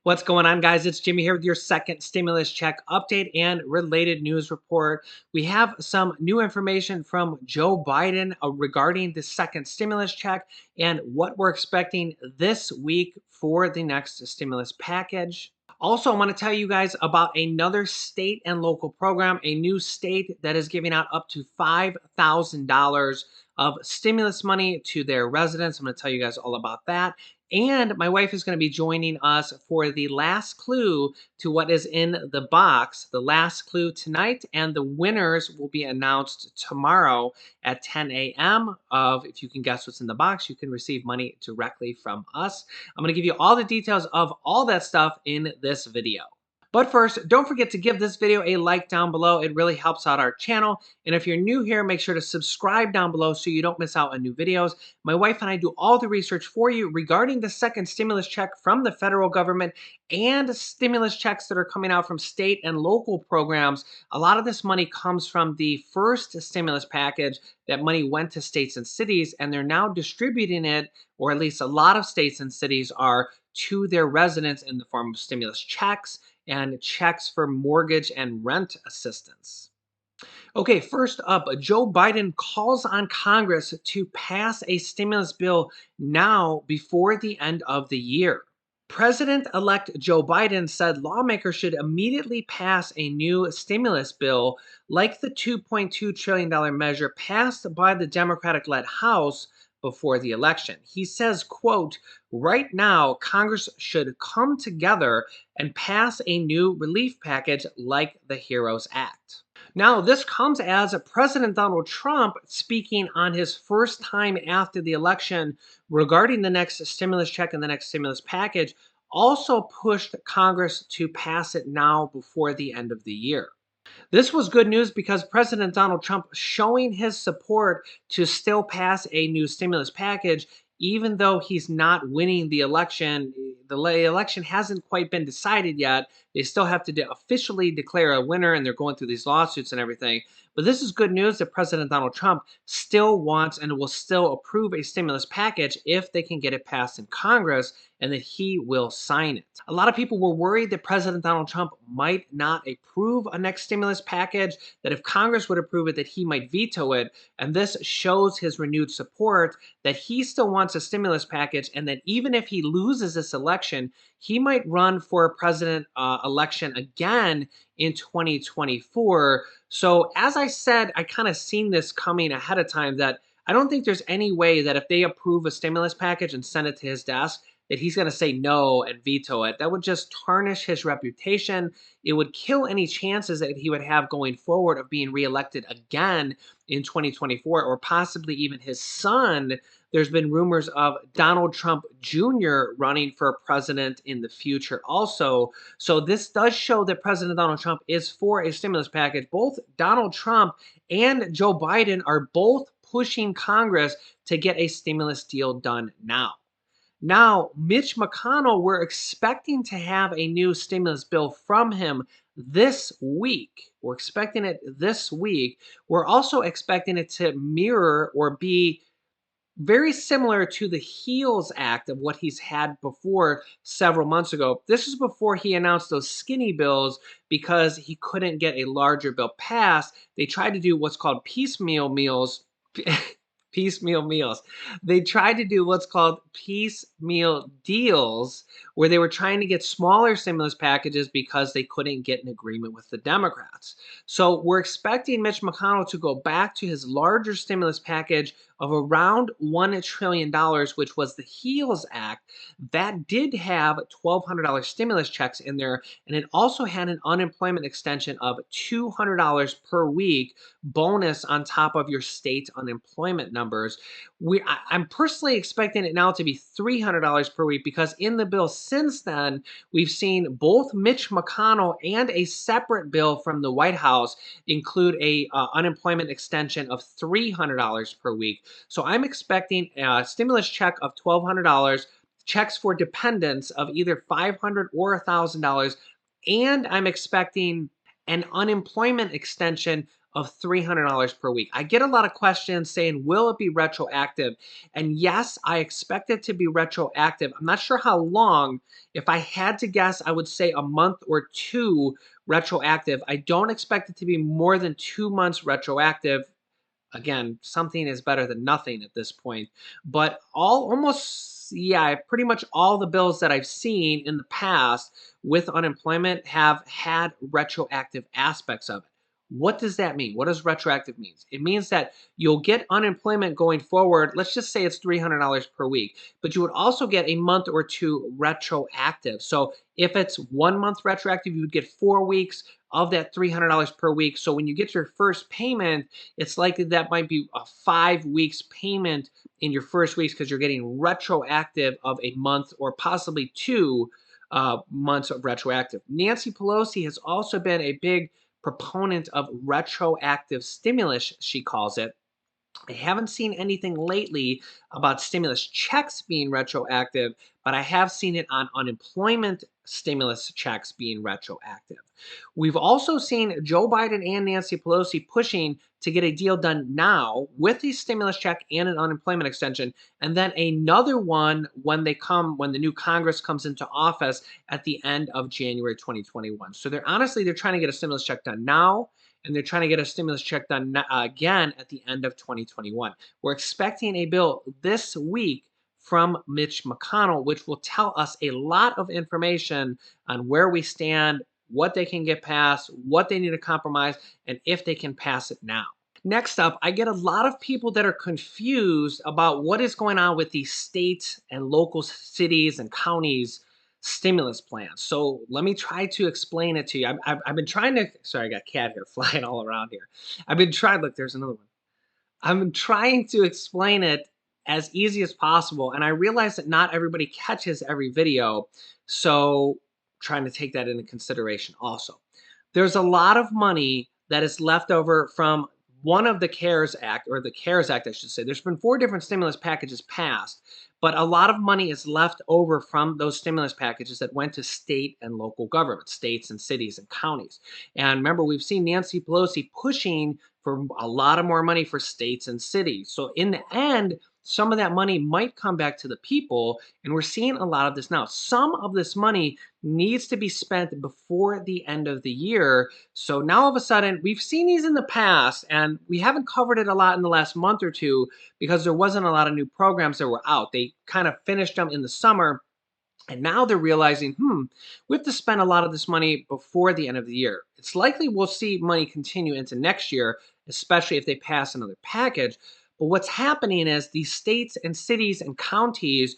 What's going on, guys? It's Jimmy here with your second stimulus check update and related news report. We have some new information from Joe Biden regarding the second stimulus check and what we're expecting this week for the next stimulus package. Also, I want to tell you guys about another state and local program, a new state that is giving out up to $5,000 of stimulus money to their residents. I'm going to tell you guys all about that. And my wife is going to be joining us for the last clue to what is in the box, the last clue tonight, and the winners will be announced tomorrow at 10 a.m. of, if you can guess what's in the box, you can receive money directly from us. I'm going to give you all the details of all that stuff in this video. But first, don't forget to give this video a like down below. It really helps out our channel. And if you're new here, make sure to subscribe down below so you don't miss out on new videos. My wife and I do all the research for you regarding the second stimulus check from the federal government and stimulus checks that are coming out from state and local programs. A lot of this money comes from the first stimulus package. That money went to states and cities, and they're now distributing it, or at least a lot of states and cities are, to their residents in the form of stimulus checks and checks for mortgage and rent assistance. Okay, first up, Joe Biden calls on Congress to pass a stimulus bill now before the end of the year. President-elect Joe Biden said lawmakers should immediately pass a new stimulus bill like the $2.2 trillion measure passed by the Democratic-led House before the election. He says, quote, right now, Congress should come together and pass a new relief package like the HEROES Act. Now, this comes as President Donald Trump speaking on his first time after the election regarding the next stimulus check and the next stimulus package, also pushed Congress to pass it now before the end of the year. This was good news because President Donald Trump showing his support to still pass a new stimulus package, even though he's not winning the election. The election hasn't quite been decided yet. They still have to officially declare a winner, and they're going through these lawsuits and everything. But this is good news that President Donald Trump still wants and will still approve a stimulus package if they can get it passed in Congress, and that he will sign it. A lot of people were worried that President Donald Trump might not approve a next stimulus package, that if Congress would approve it, that he might veto it. And this shows his renewed support that he still wants a stimulus package, and that even if he loses this election, he might run for a president election again in 2024. So as I said, I kind of seen this coming ahead of time, that I don't think there's any way that if they approve a stimulus package and send it to his desk, that he's going to say no and veto it. That would just tarnish his reputation. It would kill any chances that he would have going forward of being reelected again in 2024, or possibly even his son. There's been rumors of Donald Trump Jr. running for president in the future also. So this does show that President Donald Trump is for a stimulus package. Both Donald Trump and Joe Biden are both pushing Congress to get a stimulus deal done now. Now, Mitch McConnell, we're expecting to have a new stimulus bill from him this week. We're expecting it this week. We're also expecting it to mirror or be very similar to the HEALS Act of what he's had before several months ago. This is before he announced those skinny bills because he couldn't get a larger bill passed. They tried to do what's called piecemeal meals. Piecemeal meals. They tried to do what's called piecemeal deals, where they were trying to get smaller stimulus packages because they couldn't get an agreement with the Democrats. So we're expecting Mitch McConnell to go back to his larger stimulus package of around $1 trillion, which was the HEALS Act. That did have $1,200 stimulus checks in there, and it also had an unemployment extension of $200 per week bonus on top of your state unemployment numbers. I'm personally expecting it now to be $300 per week, because in the bill since then, we've seen both Mitch McConnell and a separate bill from the White House include a unemployment extension of $300 per week. So I'm expecting a stimulus check of $1,200, checks for dependents of either $500 or $1,000, and I'm expecting an unemployment extension of $300 per week. I get a lot of questions saying, will it be retroactive? And yes, I expect it to be retroactive. I'm not sure how long. If I had to guess, I would say a month or two retroactive. I don't expect it to be more than 2 months retroactive. Again, something is better than nothing at this point. But pretty much all the bills that I've seen in the past with unemployment have had retroactive aspects of it. What does that mean? What does retroactive mean? It means that you'll get unemployment going forward. Let's just say it's $300 per week, but you would also get a month or two retroactive. So if it's 1 month retroactive, you would get 4 weeks of that $300 per week. So when you get your first payment, it's likely that might be a 5 weeks payment in your first weeks because you're getting retroactive of a month or possibly 2 months of retroactive. Nancy Pelosi has also been a big proponent of retroactive stimulus, she calls it. I haven't seen anything lately about stimulus checks being retroactive, but I have seen it on unemployment stimulus checks being retroactive. We've also seen Joe Biden and Nancy Pelosi pushing to get a deal done now with a stimulus check and an unemployment extension, and then another one when the new Congress comes into office at the end of January 2021. So they're trying to get a stimulus check done now, and they're trying to get a stimulus check done again at the end of 2021. We're expecting a bill this week from Mitch McConnell, which will tell us a lot of information on where we stand, what they can get passed, what they need to compromise, and if they can pass it now. Next up, I get a lot of people that are confused about what is going on with these states and local cities and counties stimulus plans. So let me try to explain it to you. I've been trying to, sorry, I got cat hair flying all around here. I've been trying, look, there's another one. I'm trying to explain it as easy as possible, and I realize that not everybody catches every video, so trying to take that into consideration also. There's a lot of money that is left over from one of the CARES Act, or the CARES Act, I should say. There's been 4 different stimulus packages passed, but a lot of money is left over from those stimulus packages that went to state and local governments, states and cities and counties. And remember, we've seen Nancy Pelosi pushing for a lot of more money for states and cities. So in the end, some of that money might come back to the people, and we're seeing a lot of this now. Some of this money needs to be spent before the end of the year. So now all of a sudden, we've seen these in the past, and we haven't covered it a lot in the last month or two because there wasn't a lot of new programs that were out. They kind of finished them in the summer. And now they're realizing, we have to spend a lot of this money before the end of the year. It's likely we'll see money continue into next year, especially if they pass another package. But what's happening is these states and cities and counties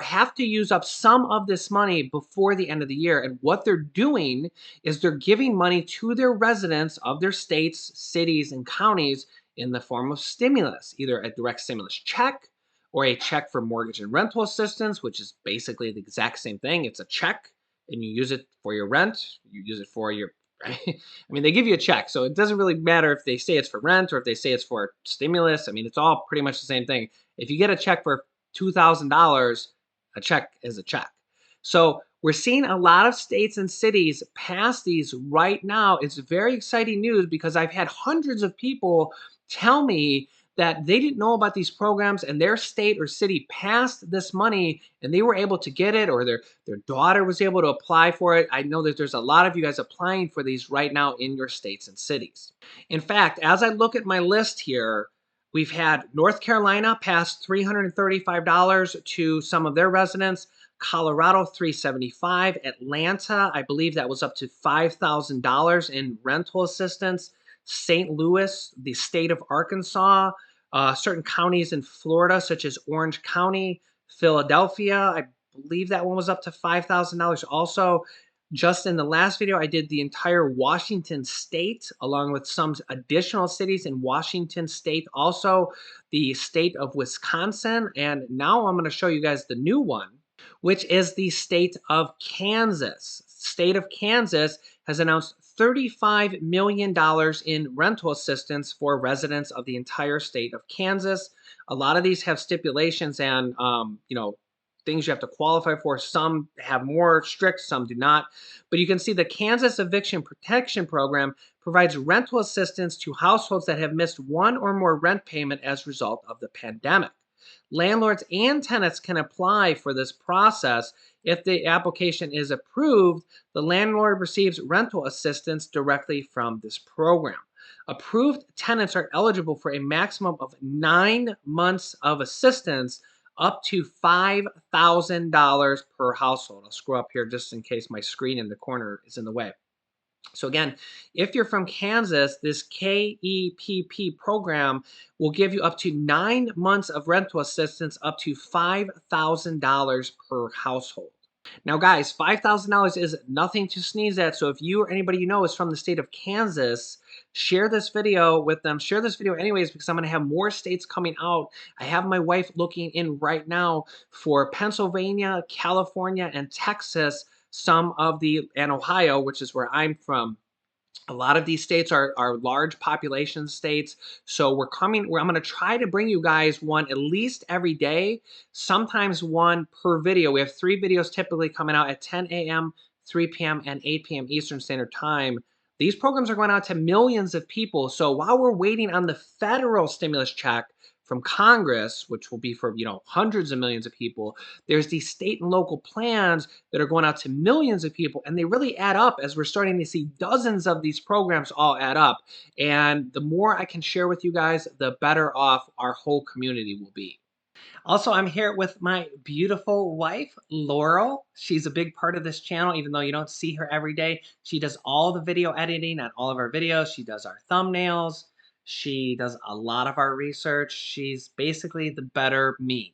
have to use up some of this money before the end of the year. And what they're doing is they're giving money to their residents of their states, cities, and counties in the form of stimulus, either a direct stimulus check, or a check for mortgage and rental assistance, which is basically the exact same thing. It's a check, and you use it for your rent. You use it for your, right? I mean, they give you a check, so it doesn't really matter if they say it's for rent or if they say it's for stimulus. I mean, it's all pretty much the same thing. If you get a check for $2,000, a check is a check. So we're seeing a lot of states and cities pass these right now. It's very exciting news because I've had hundreds of people tell me that they didn't know about these programs and their state or city passed this money and they were able to get it, or their daughter was able to apply for it. I know that there's a lot of you guys applying for these right now in your states and cities. In fact, as I look at my list here, we've had North Carolina pass $335 to some of their residents, Colorado $375, Atlanta, I believe that was up to $5,000 in rental assistance, St. Louis, the state of Arkansas, certain counties in Florida, such as Orange County, Philadelphia. I believe that one was up to $5,000 also. Just in the last video, I did the entire Washington state, along with some additional cities in Washington state, also the state of Wisconsin. And now I'm going to show you guys the new one, which is the state of Kansas. State of Kansas has announced $35 million in rental assistance for residents of the entire state of Kansas. A lot of these have stipulations and, things you have to qualify for. Some have more strict, some do not. But you can see the Kansas Eviction Protection Program provides rental assistance to households that have missed one or more rent payment as a result of the pandemic. Landlords and tenants can apply for this process. If the application is approved, the landlord receives rental assistance directly from this program. Approved tenants are eligible for a maximum of 9 months of assistance, up to $5,000 per household. I'll scroll up here just in case my screen in the corner is in the way. So again, if you're from Kansas, this KEPP program will give you up to 9 months of rental assistance, up to $5,000 per household. Now, guys, $5,000 is nothing to sneeze at. So if you or anybody you know is from the state of Kansas, share this video with them. Share this video anyways, because I'm going to have more states coming out. I have my wife looking in right now for Pennsylvania, California, and Texas, and Ohio, which is where I'm from. A lot of these states are large population states. So I'm going to try to bring you guys one at least every day, sometimes one per video. We have 3 videos typically coming out at 10 a.m., 3 p.m., and 8 p.m. Eastern Standard Time. These programs are going out to millions of people. So while we're waiting on the federal stimulus check from Congress, which will be for, hundreds of millions of people, there's these state and local plans that are going out to millions of people, and they really add up as we're starting to see dozens of these programs all add up. And the more I can share with you guys, the better off our whole community will be. Also, I'm here with my beautiful wife, Laurel. She's a big part of this channel, even though you don't see her every day. She does all the video editing on all of our videos. She does our thumbnails. She does a lot of our research. She's basically the better me.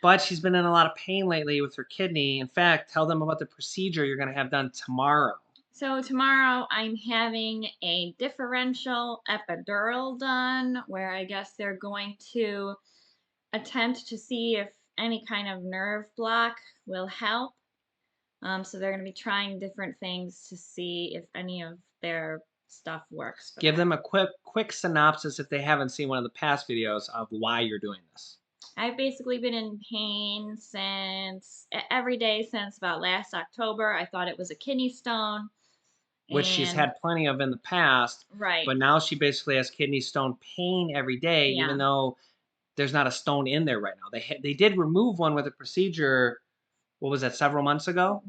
But she's been in a lot of pain lately with her kidney. In fact, tell them about the procedure you're going to have done tomorrow. So tomorrow I'm having a differential epidural done, where I guess they're going to attempt to see if any kind of nerve block will help. So they're going to be trying different things to see if any of their stuff works. Give them a quick synopsis, if they haven't seen one of the past videos, of why you're doing this. I've basically been in pain every day since about last October. I thought it was a kidney stone. Which she's had plenty of in the past. Right. But now she basically has kidney stone pain every day, Yeah. even though there's not a stone in there right now. They did remove one with a procedure, what was that, several months ago?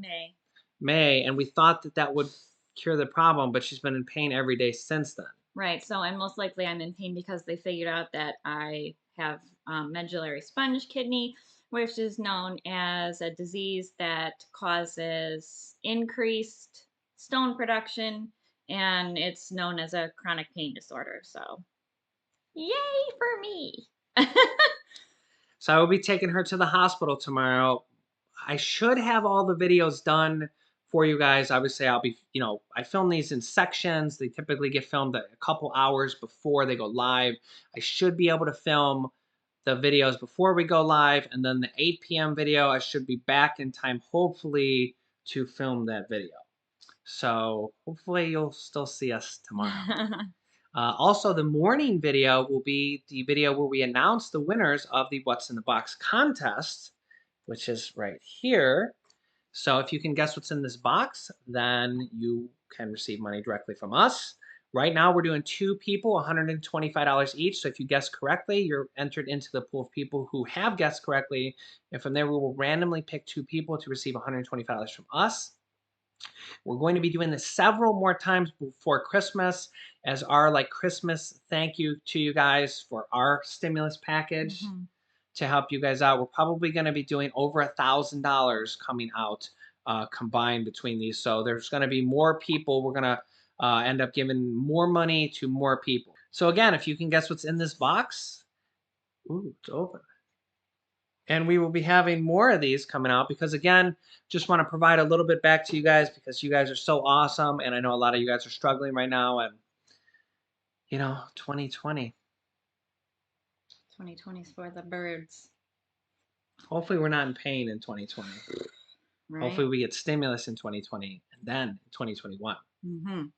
May, and we thought that would cure the problem, but she's been in pain every day since then. Right. So, and most likely I'm in pain because they figured out that I have medullary sponge kidney, which is known as a disease that causes increased stone production, and it's known as a chronic pain disorder. So, yay for me. So I will be taking her to the hospital tomorrow. I should have all the videos done for you guys. Obviously, I'll be, I film these in sections. They typically get filmed a couple hours before they go live. I should be able to film the videos before we go live, and then the 8 p.m. video, I should be back in time, hopefully, to film that video. So hopefully you'll still see us tomorrow. Also, the morning video will be the video where we announce the winners of the What's in the Box contest, which is right here. So if you can guess what's in this box, then you can receive money directly from us. Right now, we're doing 2 people, $125 each. So if you guess correctly, you're entered into the pool of people who have guessed correctly. And from there, we will randomly pick 2 people to receive $125 from us. We're going to be doing this several more times before Christmas as our Christmas thank you to you guys for our stimulus package to help you guys out. We're probably going to be doing over $1,000 coming out combined between these. So there's going to be more people. We're going to end up giving more money to more people. So again, if you can guess what's in this box, ooh, it's open. And we will be having more of these coming out because, again, just want to provide a little bit back to you guys because you guys are so awesome. And I know a lot of you guys are struggling right now. And, 2020. 2020 is for the birds. Hopefully we're not in pain in 2020. Right. Hopefully we get stimulus in 2020 and then in 2021.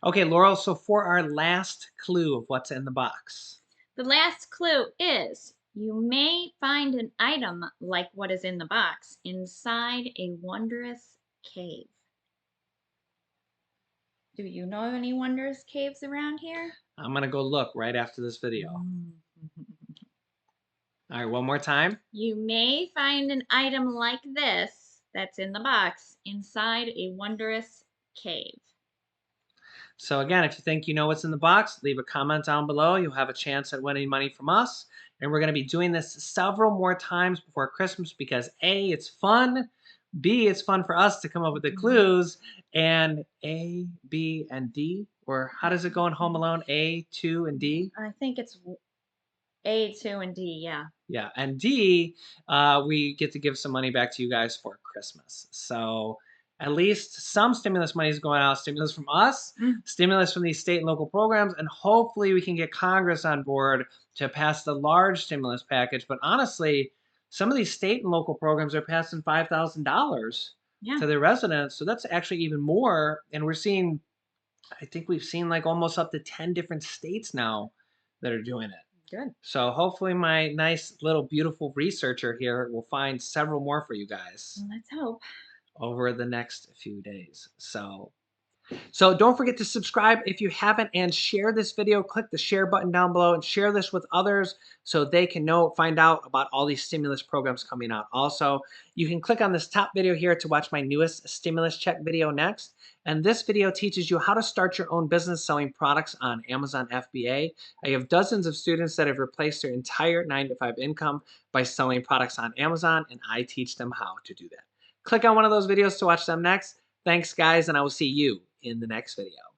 Okay, Laurel, so for our last clue of what's in the box. The last clue is You may find an item like what is in the box inside a wondrous cave. Do you know of any wondrous caves around here? I'm going to go look right after this video. Mm. All right, one more time. You may find an item like this that's in the box inside a wondrous cave. So again, if you think you know what's in the box, leave a comment down below. You'll have a chance at winning money from us. And we're going to be doing this several more times before Christmas because A, it's fun. B, it's fun for us to come up with the Mhm. clues. And A, B, and D, or how does it go in Home Alone? A, 2, and D? I think it's A, 2, and D. Yeah. Yeah, and D, we get to give some money back to you guys for Christmas. So at least some stimulus money is going out, stimulus from us, Mm. stimulus from these state and local programs, and hopefully we can get Congress on board to pass the large stimulus package. But honestly, some of these state and local programs are passing $5,000 Yeah. to their residents. So that's actually even more. And we're seeing, I think we've seen like almost up to 10 different states now that are doing it. Good. So hopefully my nice little beautiful researcher here will find several more for you guys Well, let's hope. over the next few days. So don't forget to subscribe if you haven't and share this video. Click the share button down below and share this with others so they can find out about all these stimulus programs coming out. Also, you can click on this top video here to watch my newest stimulus check video next. And this video teaches you how to start your own business selling products on Amazon FBA. I have dozens of students that have replaced their entire 9-to-5 income by selling products on Amazon, and I teach them how to do that. Click on one of those videos to watch them next. Thanks, guys, and I will see you in the next video.